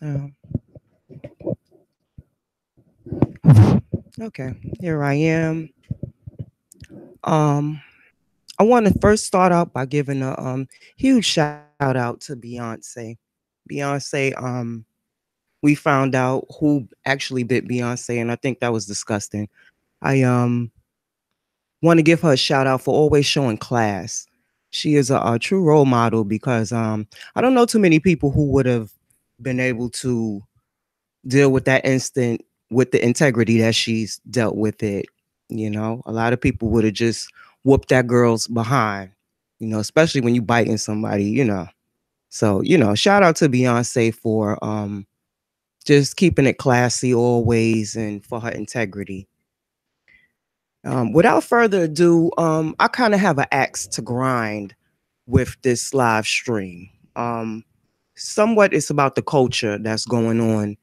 Um, okay, here I am. Um, I want to first start out by giving a huge shout out to Beyonce. Beyonce, we found out who actually bit Beyonce, and I think that was disgusting. I want to give her a shout out for always showing class. She is a true role model because I don't know too many people who would have been able to deal with that instant with the integrity that she's dealt with it. You know, a lot of people would have just whooped that girl's behind, you know, especially when you biting somebody, you know. So, you know, shout out to Beyonce for just keeping it classy always and for her integrity. Without further ado, I kind of have an axe to grind with this live stream. Somewhat it's about the culture that's going on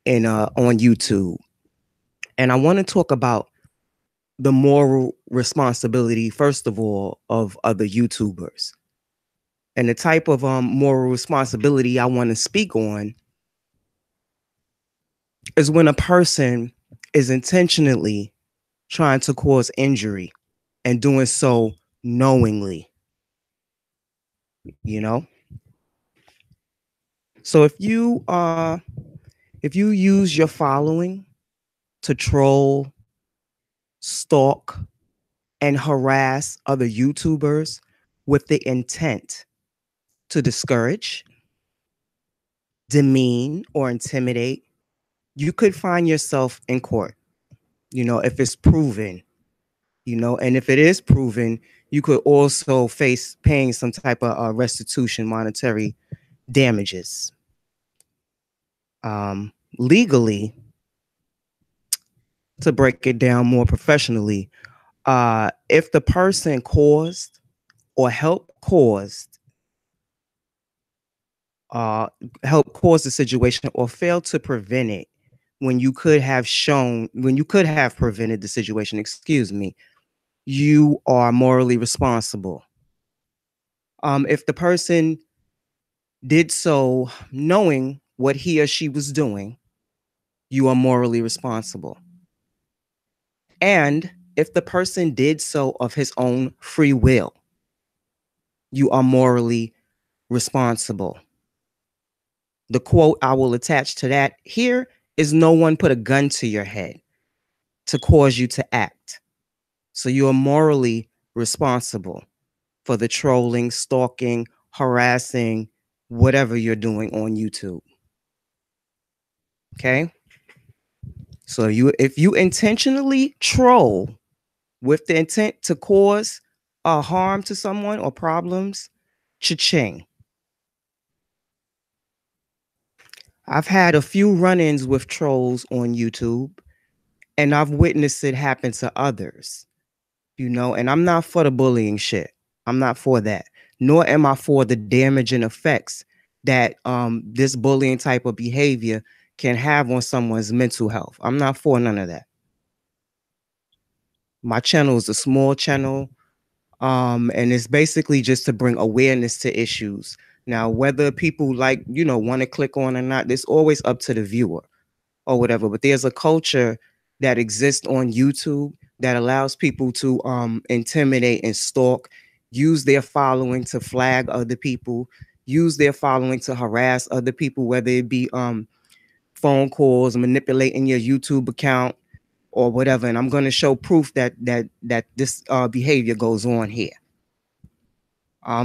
YouTube. And I want to talk about the moral responsibility, first of all, of other YouTubers. And the type of moral responsibility I want to speak on is when a person is intentionally trying to cause injury and doing so knowingly, you know? So if you use your following to troll, stalk, and harass other YouTubers with the intent to discourage, demean, or intimidate, you could find yourself in court, you know, if it's proven, you know, and if it is proven, you could also face paying some type of restitution, monetary damages. Legally, to break it down more professionally, if the person caused or uh, help cause the situation or fail to prevent it when you could have prevented the situation, excuse me, you are morally responsible. If the person did so knowing what he or she was doing, you are morally responsible. And if the person did so of his own free will, you are morally responsible. The quote I will attach to that here is: no one put a gun to your head to cause you to act. So you are morally responsible for the trolling, stalking, harassing, whatever you're doing on YouTube. Okay? So if you intentionally troll with the intent to cause harm to someone or problems, cha-ching. I've had a few run-ins with trolls on YouTube, and I've witnessed it happen to others, you know, and I'm not for the bullying shit. I'm not for that. Nor am I for the damaging effects that this bullying type of behavior can have on someone's mental health. I'm not for none of that. My channel is a small channel, and it's basically just to bring awareness to issues. Now, whether people like, you know, want to click on or not, it's always up to the viewer or whatever. But there's a culture that exists on YouTube that allows people to intimidate and stalk, use their following to flag other people, use their following to harass other people, whether it be phone calls, manipulating your YouTube account or whatever. And I'm going to show proof that this behavior goes on here.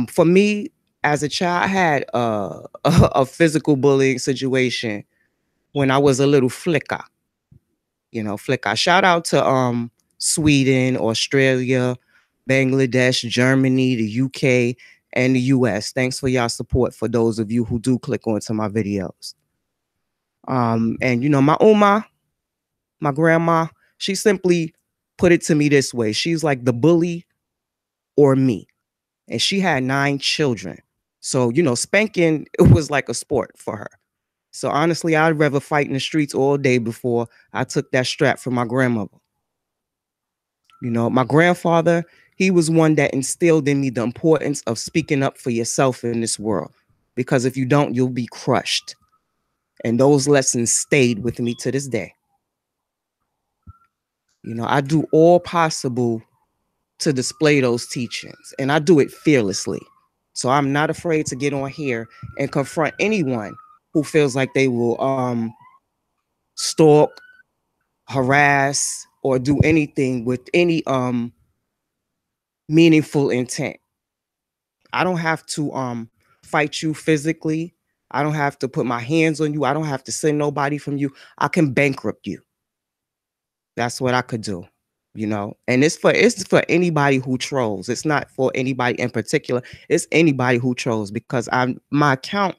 For me, as a child, I had a physical bullying situation when I was a little flicker. You know, flicker. Shout out to Sweden, Australia, Bangladesh, Germany, the UK, and the US. Thanks for y'all support for those of you who do click onto my videos. And you know, my Oma, my grandma, she simply put it to me this way. She's like the bully or me. And she had 9 children. So, you know, spanking, it was like a sport for her. So honestly, I'd rather fight in the streets all day before I took that strap from my grandmother. You know, my grandfather, he was one that instilled in me the importance of speaking up for yourself in this world. Because if you don't, you'll be crushed. And those lessons stayed with me to this day. You know, I do all possible to display those teachings, and I do it fearlessly. So I'm not afraid to get on here and confront anyone who feels like they will stalk, harass, or do anything with any meaningful intent. I don't have to fight you physically. I don't have to put my hands on you. I don't have to send nobody from you. I can bankrupt you. That's what I could do, you know. And it's for anybody who trolls. It's not for anybody in particular. It's anybody who trolls, because my account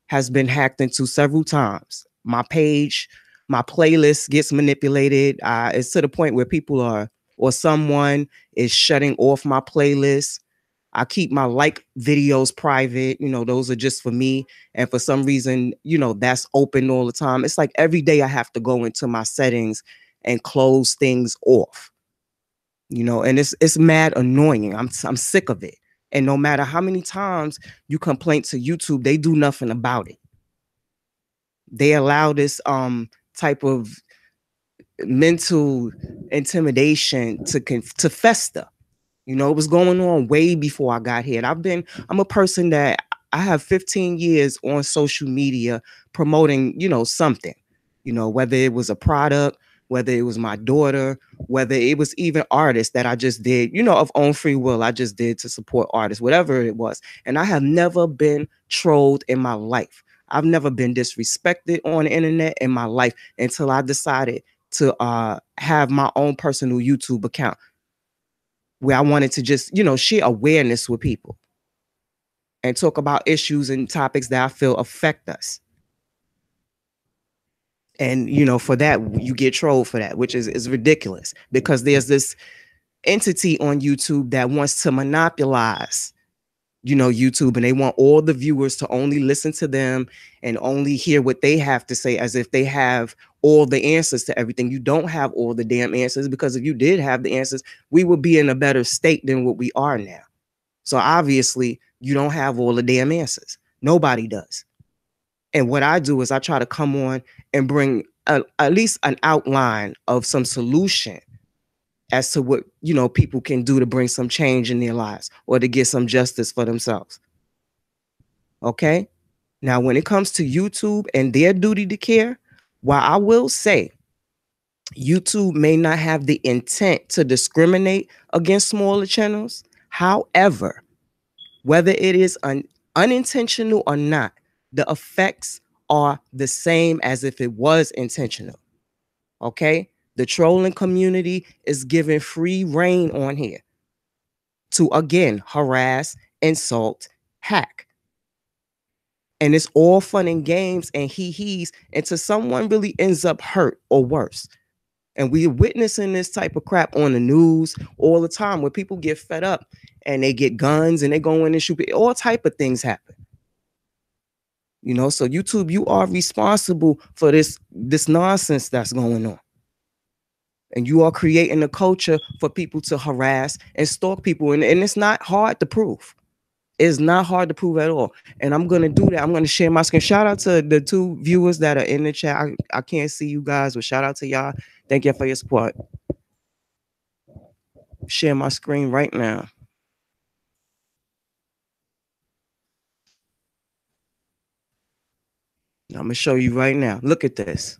has been hacked into several times. My page, my playlist gets manipulated. It's to the point where people are, or someone is shutting off my playlist. I keep my like videos private. You know, those are just for me. And for some reason, you know, that's open all the time. It's like every day I have to go into my settings and close things off. You know, and it's mad annoying. I'm sick of it. And no matter how many times you complain to YouTube, they do nothing about it. They allow this type of mental intimidation to fester. You know, it was going on way before I got here. And I'm a person that I have 15 years on social media promoting, you know, something, you know, whether it was a product, whether it was my daughter, whether it was even artists that I just did, you know, of own free will, I just did to support artists, whatever it was. And I have never been trolled in my life. I've never been disrespected on the internet in my life until I decided to have my own personal YouTube account, where I wanted to just, you know, share awareness with people and talk about issues and topics that I feel affect us. And, you know, for that, you get trolled for that, which is ridiculous, because there's this entity on YouTube that wants to monopolize, you know, YouTube, and they want all the viewers to only listen to them and only hear what they have to say, as if they have all the answers to everything. You don't have all the damn answers, because if you did have the answers, we would be in a better state than what we are now. So obviously you don't have all the damn answers. Nobody does. And what I do is I try to come on and bring at least an outline of some solution as to what, you know, people can do to bring some change in their lives or to get some justice for themselves. Okay. Now, when it comes to YouTube and their duty to care, while I will say YouTube may not have the intent to discriminate against smaller channels, however, whether it is unintentional or not, the effects are the same as if it was intentional. Okay? The trolling community is given free reign on here to, again, harass, insult, hack. And it's all fun and games and he's until someone really ends up hurt or worse. And we're witnessing this type of crap on the news all the time, where people get fed up and they get guns and they go in and shoot. All type of things happen. You know, so YouTube, you are responsible for this nonsense that's going on. And you are creating a culture for people to harass and stalk people. And it's not hard to prove. It's not hard to prove at all. And I'm going to do that. I'm going to share my screen. Shout out to the 2 viewers that are in the chat. I can't see you guys, but shout out to y'all. Thank you for your support. Share my screen right now. I'm going to show you right now. Look at this.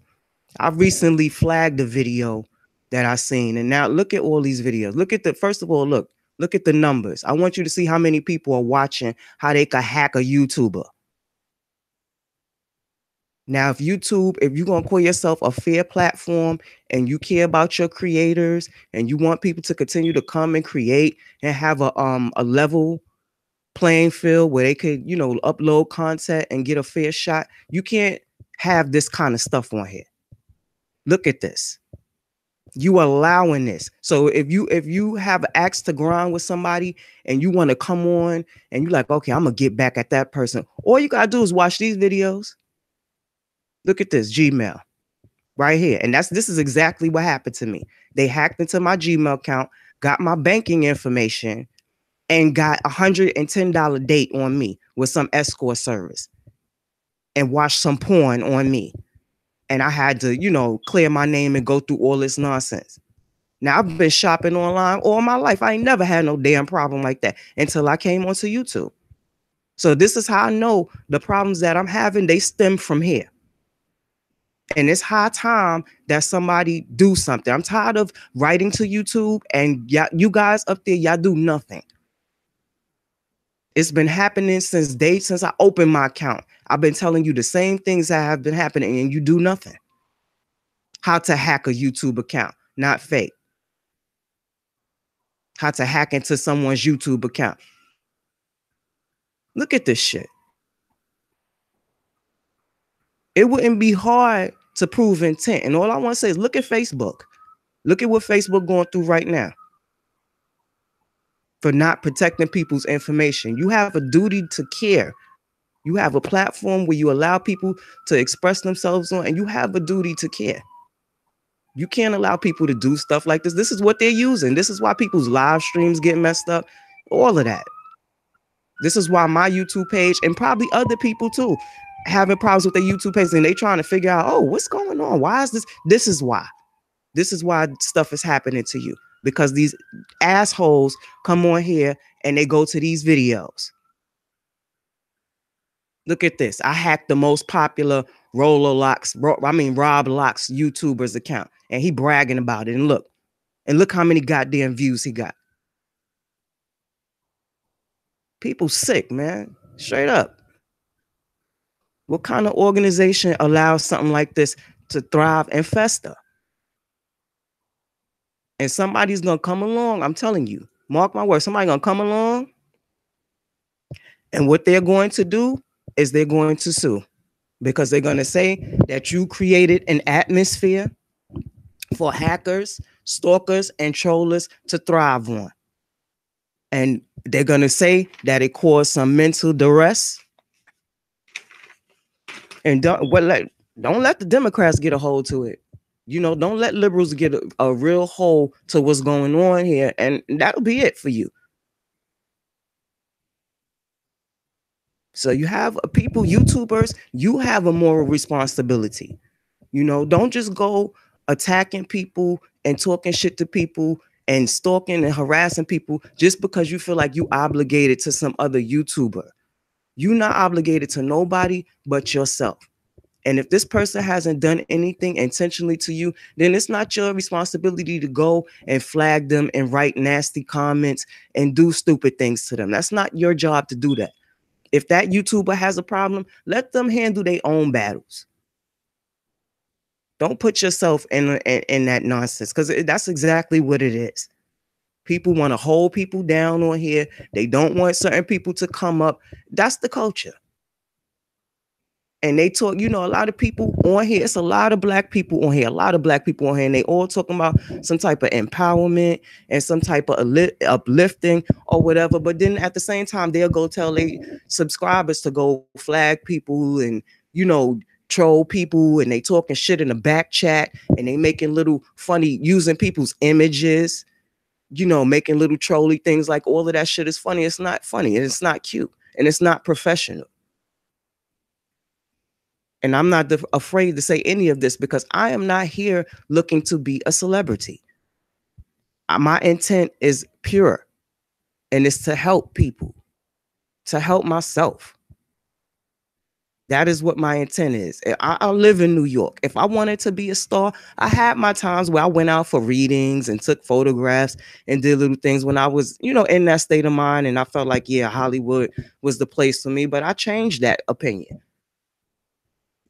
I recently flagged a video that I seen. And now look at all these videos. Look at first of all, look at the numbers. I want you to see how many people are watching, how they could hack a YouTuber. Now, if you're going to call yourself a fair platform and you care about your creators and you want people to continue to come and create and have a level playing field where they could, you know, upload content and get a fair shot, you can't have this kind of stuff on here. Look at this. You allowing this. So if you have an axe to grind with somebody and you want to come on and you're like, okay, I'm gonna get back at that person, all you gotta do is watch these videos. Look at this Gmail right here. And this is exactly what happened to me. They hacked into my Gmail account, got my banking information, and got $110 date on me with some escort service. and watch some porn on me. And I had to, clear my name and go through all this nonsense. Now, I've been shopping online all my life. I ain't never had no damn problem like that until I came onto YouTube. So this is how I know the problems that I'm having, they stem from here. And it's high time that somebody do something. I'm tired of writing to YouTube and you guys up there, y'all do nothing. It's been happening since I opened my account. I've been telling you the same things that have been happening and you do nothing. How to hack a YouTube account, not fake. How to hack into someone's YouTube account. Look at this shit. It wouldn't be hard to prove intent. And all I want to say is look at Facebook. Look at what Facebook going through right now for not protecting people's information. You have a duty to care. You have a platform where you allow people to express themselves on, and you have a duty to care. You can't allow people to do stuff like this. This is what they're using. This is why people's live streams get messed up. All of that. This is why my YouTube page, and probably other people too, having problems with their YouTube page, and they trying to figure out, oh, what's going on? Why is this? This is why. This is why stuff is happening to you. Because these assholes come on here and they go to these videos. Look at this. I hacked the most popular Rob Locks YouTuber's account. And he bragging about it. And look how many goddamn views he got. People sick, man. Straight up. What kind of organization allows something like this to thrive and fester? And somebody's going to come along. I'm telling you, mark my words, somebody's going to come along. And what they're going to do is they're going to sue, because they're going to say that you created an atmosphere for hackers, stalkers, and trollers to thrive on. And they're going to say that it caused some mental duress. And don't let the Democrats get a hold to it. Don't let liberals get a real hold to what's going on here. And that'll be it for you. So you have people, YouTubers, you have a moral responsibility. Don't just go attacking people and talking shit to people and stalking and harassing people just because you feel like you obligated to some other YouTuber. You're not obligated to nobody but yourself. And if this person hasn't done anything intentionally to you, then it's not your responsibility to go and flag them and write nasty comments and do stupid things to them. That's not your job to do that. If that YouTuber has a problem, let them handle their own battles. Don't put yourself in that nonsense, because that's exactly what it is. People want to hold people down on here. They don't want certain people to come up. That's the culture. And they talk, a lot of people on here. It's a lot of black people on here. And they all talking about some type of empowerment and some type of uplifting or whatever. But then at the same time, they'll go tell their subscribers to go flag people and, troll people, and they talking shit in the back chat, and they making little funny, using people's images, making little trolly things. Like, all of that shit is funny. It's not funny, and it's not cute, and it's not professional. And I'm not afraid to say any of this, because I am not here looking to be a celebrity. My intent is pure, and it's to help people, to help myself. That is what my intent is. I live in New York. If I wanted to be a star, I had my times where I went out for readings and took photographs and did little things when I was, in that state of mind. And I felt like, yeah, Hollywood was the place for me. But I changed that opinion.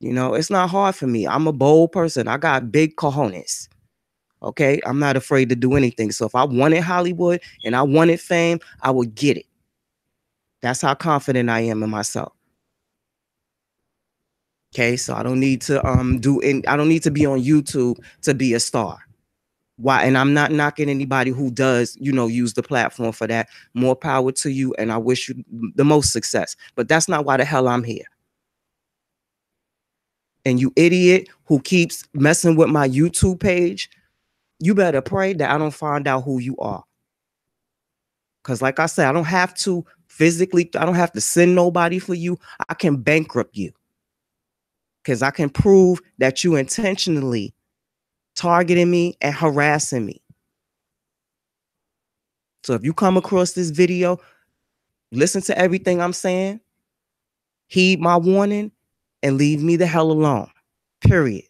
It's not hard for me. I'm a bold person. I got big cojones. Okay. I'm not afraid to do anything. So if I wanted Hollywood and I wanted fame, I would get it. That's how confident I am in myself. Okay, so I don't need to I don't need to be on YouTube to be a star. Why? And I'm not knocking anybody who does, use the platform for that. More power to you, and I wish you the most success. But that's not why the hell I'm here. And you idiot who keeps messing with my YouTube page, you better pray that I don't find out who you are. Because like I said, I don't have to physically, I don't have to send nobody for you. I can bankrupt you. because I can prove that you intentionally targeting me and harassing me. So if you come across this video, listen to everything I'm saying, heed my warning, and leave me the hell alone. Period.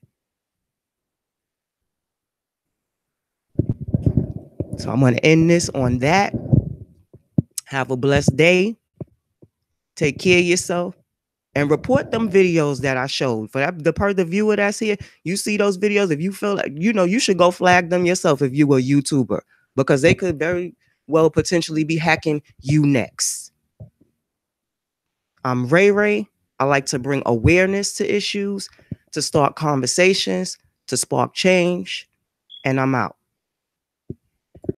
So I'm going to end this on that. Have a blessed day. Take care of yourself. And report them videos that I showed. For that, the viewer that's here, you see those videos. If you feel like, you should go flag them yourself if you were a YouTuber, because they could very well potentially be hacking you next. I'm Ray Ray. I like to bring awareness to issues, to start conversations, to spark change, and I'm out.